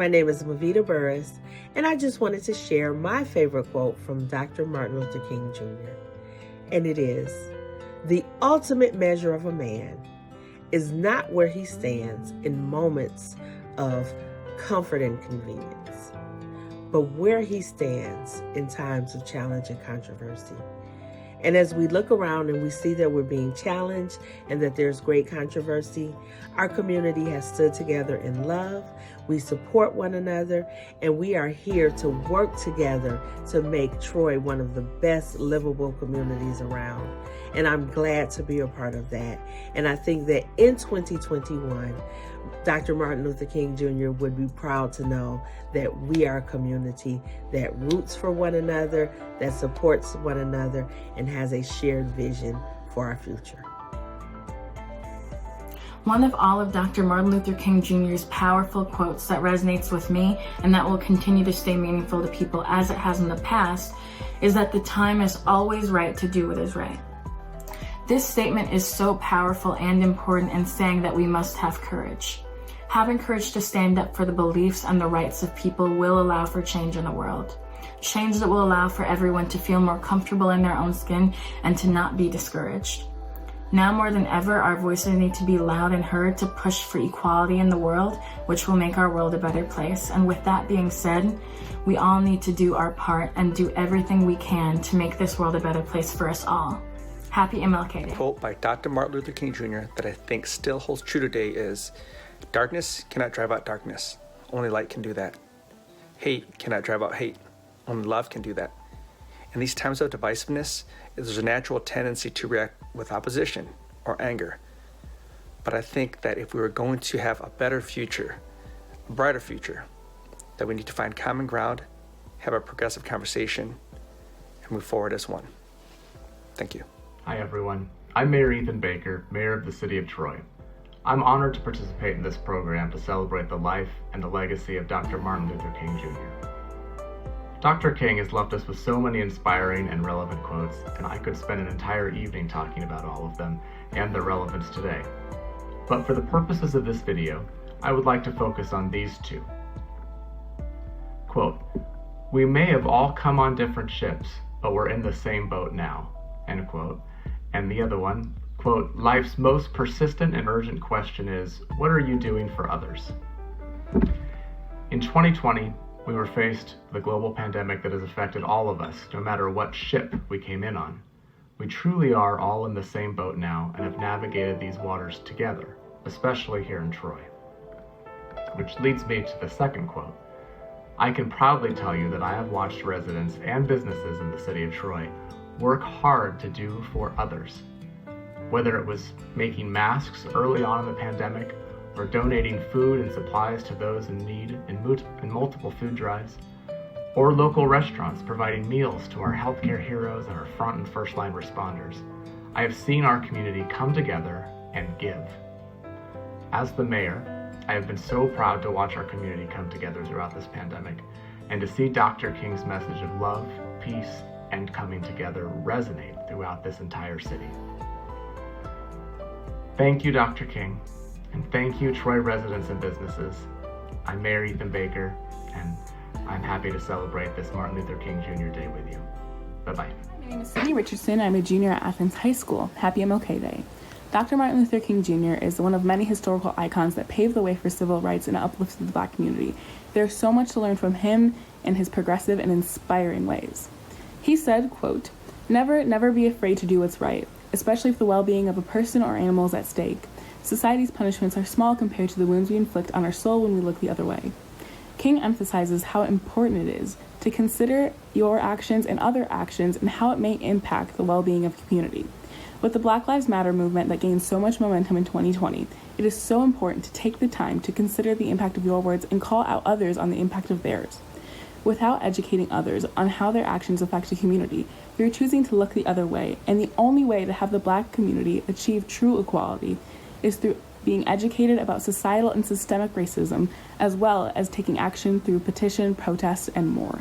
My name is Mavita Burris, and I just wanted to share my favorite quote from Dr. Martin Luther King Jr. And it is, "The ultimate measure of a man is not where he stands in moments of comfort and convenience, but where he stands in times of challenge and controversy." And as we look around and we see that we're being challenged and that there's great controversy, our community has stood together in love. We support one another, and we are here to work together to make Troy one of the best livable communities around. And I'm glad to be a part of that. And I think that in 2021, Dr. Martin Luther King Jr. would be proud to know that we are a community that roots for one another, that supports one another, and has a shared vision for our future. One of all of Dr. Martin Luther King Jr.'s powerful quotes that resonates with me and that will continue to stay meaningful to people as it has in the past is that the time is always right to do what is right. This statement is so powerful and important in saying that we must have courage. Having courage to stand up for the beliefs and the rights of people will allow for change in the world. Change that will allow for everyone to feel more comfortable in their own skin and to not be discouraged. Now more than ever, our voices need to be loud and heard to push for equality in the world, which will make our world a better place. And with that being said, we all need to do our part and do everything we can to make this world a better place for us all. Happy MLK Day. A quote by Dr. Martin Luther King Jr. that I think still holds true today is, "Darkness cannot drive out darkness. Only light can do that. Hate cannot drive out hate. Only love can do that." In these times of divisiveness, there's a natural tendency to react with opposition or anger. But I think that if we were going to have a better future, a brighter future, that we need to find common ground, have a progressive conversation, and move forward as one. Thank you. Hi everyone, I'm Mayor Ethan Baker, Mayor of the City of Troy. I'm honored to participate in this program to celebrate the life and the legacy of Dr. Martin Luther King Jr. Dr. King has left us with so many inspiring and relevant quotes, and I could spend an entire evening talking about all of them and their relevance today. But for the purposes of this video, I would like to focus on these two. Quote, "We may have all come on different ships, but we're in the same boat now," end quote. And the other one, quote, "Life's most persistent and urgent question is, what are you doing for others?" In 2020, we were faced with a global pandemic that has affected all of us, no matter what ship we came in on. We truly are all in the same boat now and have navigated these waters together, especially here in Troy. Which leads me to the second quote. I can proudly tell you that I have watched residents and businesses in the city of Troy work hard to do for others. Whether it was making masks early on in the pandemic, or donating food and supplies to those in need in multiple food drives, or local restaurants providing meals to our healthcare heroes and our front and first line responders, I have seen our community come together and give. As the mayor, I have been so proud to watch our community come together throughout this pandemic and to see Dr. King's message of love, peace, and coming together resonate throughout this entire city. Thank you, Dr. King, and thank you, Troy residents and businesses. I'm Mayor Ethan Baker, and I'm happy to celebrate this Martin Luther King Jr. Day with you. Bye-bye. My name is Sydney Richardson. I'm a junior at Athens High School. Happy MLK Day. Dr. Martin Luther King Jr. is one of many historical icons that paved the way for civil rights and uplifted the Black community. There's so much to learn from him and his progressive and inspiring ways. He said, quote, never be afraid to do what's right, especially if the well-being of a person or animal is at stake. Society's punishments are small compared to the wounds we inflict on our soul when we look the other way. King emphasizes how important it is to consider your actions and other actions and how it may impact the well-being of the community. With the Black Lives Matter movement that gained so much momentum in 2020, it is so important to take the time to consider the impact of your words and call out others on the impact of theirs. Without educating others on how their actions affect the community, you're choosing to look the other way, and the only way to have the Black community achieve true equality is through being educated about societal and systemic racism, as well as taking action through petition, protests, and more.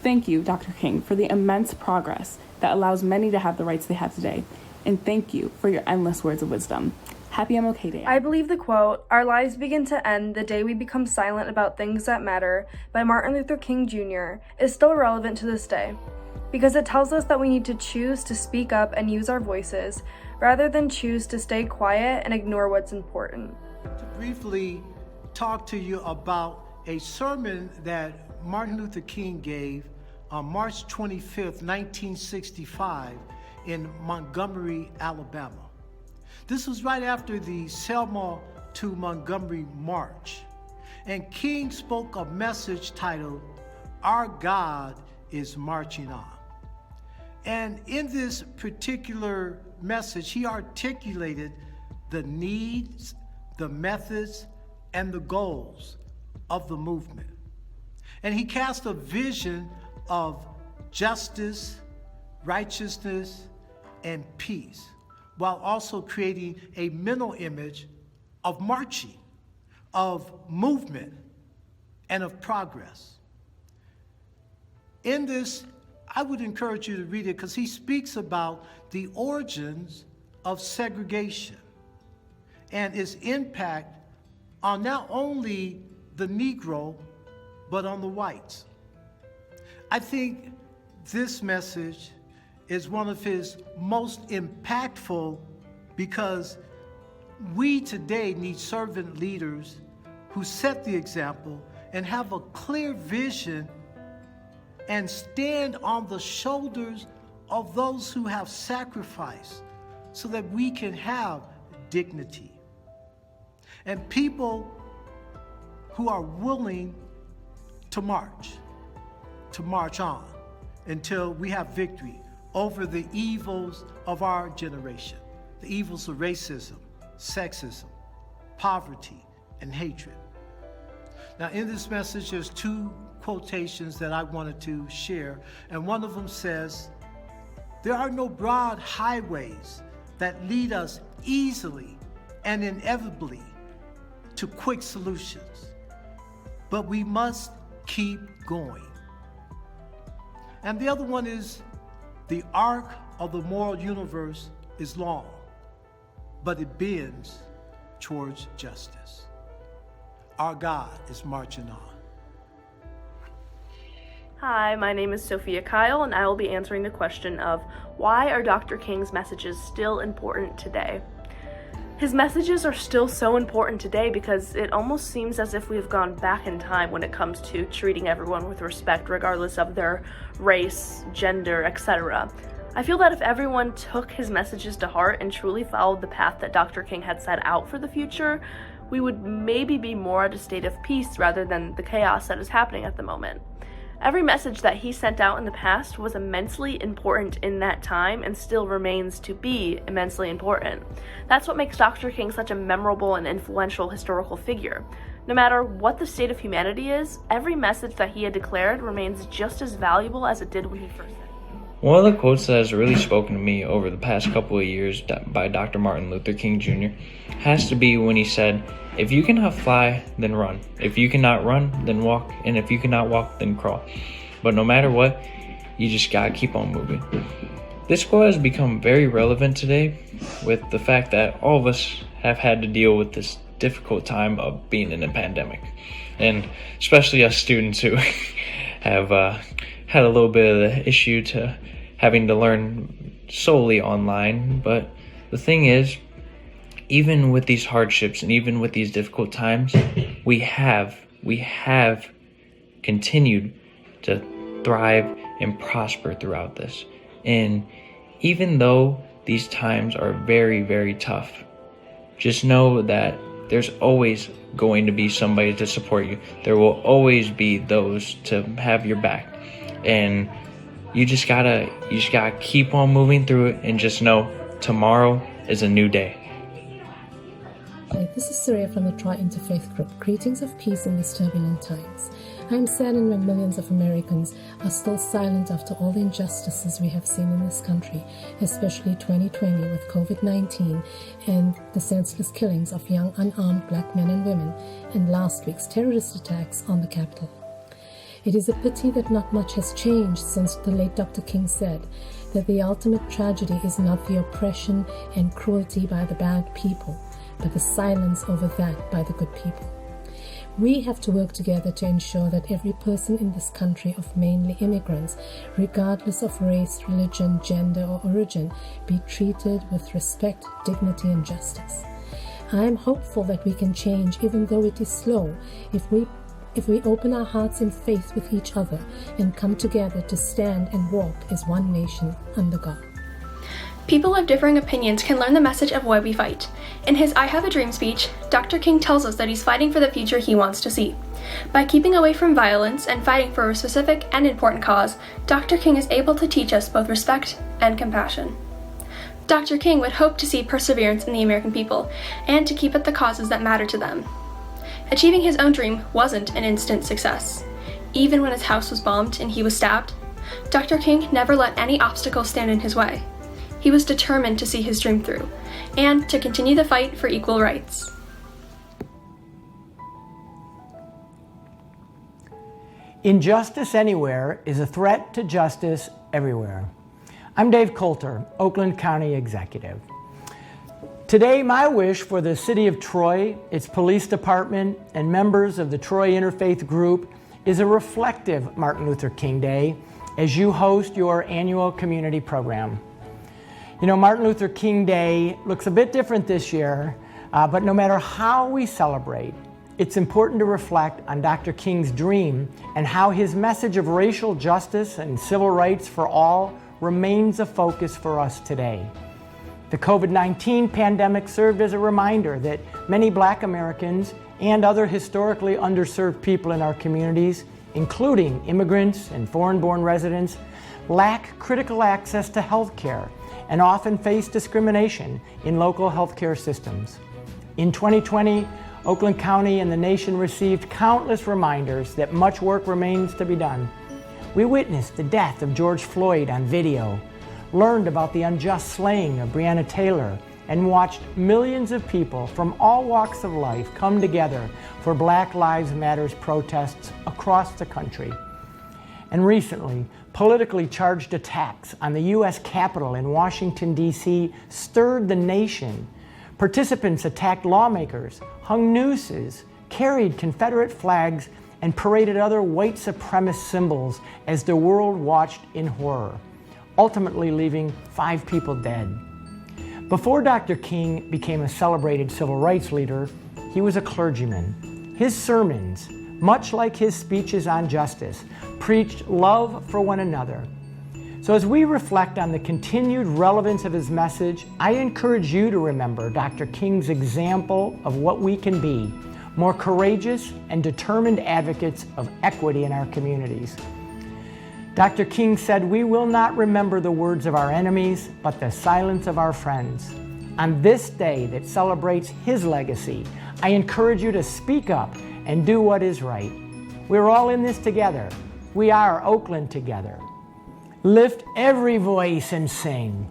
Thank you, Dr. King, for the immense progress that allows many to have the rights they have today, and thank you for your endless words of wisdom. Happy MLK Day. I believe the quote, "Our lives begin to end the day we become silent about things that matter," by Martin Luther King Jr., is still relevant to this day, because it tells us that we need to choose to speak up and use our voices, rather than choose to stay quiet and ignore what's important. To briefly talk to you about a sermon that Martin Luther King gave on March 25th, 1965 in Montgomery, Alabama. This was right after the Selma to Montgomery March. And King spoke a message titled, "Our God is Marching On." And in this particular message, he articulated the needs, the methods, and the goals of the movement. And he cast a vision of justice, righteousness, and peace, while also creating a mental image of marching, of movement, and of progress. In this, I would encourage you to read it because he speaks about the origins of segregation and its impact on not only the Negro, but on the whites. I think this message is one of his most impactful because we today need servant leaders who set the example and have a clear vision and stand on the shoulders of those who have sacrificed so that we can have dignity. And people who are willing to march on until we have victory over the evils of our generation, the evils of racism, sexism, poverty, and hatred. Now, in this message, there's two quotations that I wanted to share, and one of them says, "There are no broad highways that lead us easily and inevitably to quick solutions, but we must keep going." And the other one is, "The arc of the moral universe is long, but it bends towards justice." Our God is marching on. Hi, my name is Sophia Kyle, and I will be answering the question of why are Dr. King's messages still important today? His messages are still so important today because it almost seems as if we've gone back in time when it comes to treating everyone with respect regardless of their race, gender, etc. I feel that if everyone took his messages to heart and truly followed the path that Dr. King had set out for the future, we would maybe be more at a state of peace rather than the chaos that is happening at the moment. Every message that he sent out in the past was immensely important in that time and still remains to be immensely important. That's what makes Dr. King such a memorable and influential historical figure. No matter what the state of humanity is, every message that he had declared remains just as valuable as it did when he first said it. One of the quotes that has really spoken to me over the past couple of years by Dr. Martin Luther King Jr. has to be when he said, "If you cannot fly, then run. If you cannot run, then walk. And if you cannot walk, then crawl. But no matter what, you just gotta keep on moving." This quote has become very relevant today with the fact that all of us have had to deal with this difficult time of being in a pandemic. And especially us students who have had a little bit of the issue to having to learn solely online. But the thing is, even with these hardships and even with these difficult times, we have continued to thrive and prosper throughout this. And even though these times are very, very tough, just know that there's always going to be somebody to support you. There will always be those to have your back. And you just gotta keep on moving through it and just know tomorrow is a new day. Hi, this is Surya from the Tri-Interfaith Group. Greetings of peace in these turbulent times. I am saddened when millions of Americans are still silent after all the injustices we have seen in this country, especially 2020 with COVID-19 and the senseless killings of young unarmed black men and women, and last week's terrorist attacks on the Capitol. It is a pity that not much has changed since the late Dr. King said that the ultimate tragedy is not the oppression and cruelty by the bad people, but the silence over that by the good people. We have to work together to ensure that every person in this country of mainly immigrants, regardless of race, religion, gender, or origin, be treated with respect, dignity, and justice. I am hopeful that we can change, even though it is slow, if we open our hearts in faith with each other and come together to stand and walk as one nation under God. People of differing opinions can learn the message of why we fight. In his I Have a Dream speech, Dr. King tells us that he's fighting for the future he wants to see. By keeping away from violence and fighting for a specific and important cause, Dr. King is able to teach us both respect and compassion. Dr. King would hope to see perseverance in the American people and to keep at the causes that matter to them. Achieving his own dream wasn't an instant success. Even when his house was bombed and he was stabbed, Dr. King never let any obstacle stand in his way. He was determined to see his dream through, and to continue the fight for equal rights. Injustice anywhere is a threat to justice everywhere. I'm Dave Coulter, Oakland County Executive. Today, my wish for the City of Troy, its police department, and members of the Troy Interfaith Group is a reflective Martin Luther King Day as you host your annual community program. You know, Martin Luther King Day looks a bit different this year, but no matter how we celebrate, it's important to reflect on Dr. King's dream and how his message of racial justice and civil rights for all remains a focus for us today. The COVID-19 pandemic served as a reminder that many Black Americans and other historically underserved people in our communities, including immigrants and foreign-born residents, lack critical access to health care and often face discrimination in local healthcare systems. In 2020, Oakland County and the nation received countless reminders that much work remains to be done. We witnessed the death of George Floyd on video, learned about the unjust slaying of Breonna Taylor, and watched millions of people from all walks of life come together for Black Lives Matter protests across the country. And recently, politically charged attacks on the U.S. Capitol in Washington, D.C. stirred the nation. Participants attacked lawmakers, hung nooses, carried Confederate flags, and paraded other white supremacist symbols as the world watched in horror, ultimately leaving 5 people dead. Before Dr. King became a celebrated civil rights leader, he was a clergyman. His sermons, much like his speeches on justice, preached love for one another. So as we reflect on the continued relevance of his message, I encourage you to remember Dr. King's example of what we can be, more courageous and determined advocates of equity in our communities. Dr. King said, "We will not remember the words of our enemies, but the silence of our friends." On this day that celebrates his legacy, I encourage you to speak up and do what is right. We're all in this together. We are Oakland together. Lift every voice and sing.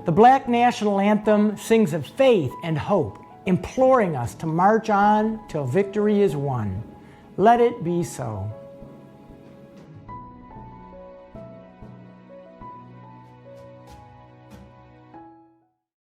The Black National Anthem sings of faith and hope, imploring us to march on till victory is won. Let it be so.